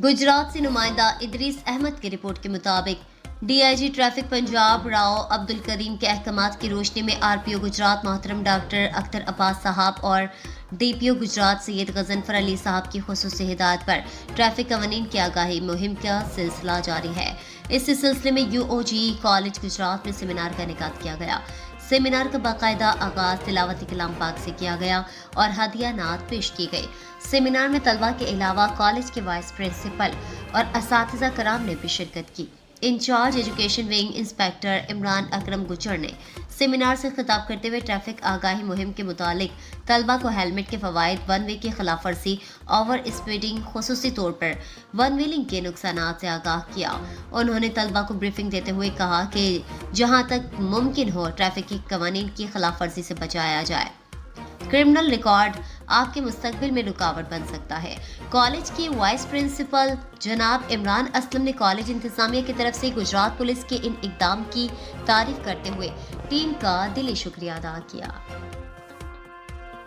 गुजरात से नुमाइंदा इदरीस अहमद की रिपोर्ट के मुताबिक डीआईजी ट्रैफिक पंजाब राव अब्दुल करीम के अहकामात की रोशनी में आरपीओ गुजरात मोहतरम डॉक्टर अख्तर अब्बास साहब और डीपीओ गुजरात सैयद गजनफर अली साहब की खुसूसी हिदायत पर ट्रैफिक कवानीन की आगाही मुहिम का सिलसिला जारी है। इस सिलसिले में यूओजी कॉलेज गुजरात में सेमिनार का इनेकाद किया गया। सेमिनार का बाकायदा आगाज तिलावती कलाम पाक से किया गया और हदिया नात पेश की गई। सेमिनार में तलबा के अलावा कॉलेज के वाइस प्रिंसिपल और असातिज़ा कराम ने भी शिरकत की। In charge education wing inspector Imran Akram Gujar ने सेमिनार से खिताब करते हुए ट्रैफिक आगाही मुहिम के मुतालिक तलबा को हेलमेट के फवाइद, वन वे की खिलाफ वर्जी, ओवर स्पीडिंग, खुसूसी तौर पर वन व्हीलिंग के नुकसान से आगाह किया। उन्होंने तलबा को ब्रीफिंग देते हुए कहा कि जहां तक मुमकिन हो ट्रैफिक के कवानीन की खिलाफ वर्जी से बचाया जाए। क्रिमिनल रिकॉर्ड आपके मुस्तकबिल में रुकावट बन सकता है। कॉलेज के वाइस प्रिंसिपल जनाब इमरान असलम ने कॉलेज इंतजामिया की तरफ से गुजरात पुलिस के इन इकदाम की तारीफ करते हुए टीम का दिली शुक्रिया अदा किया।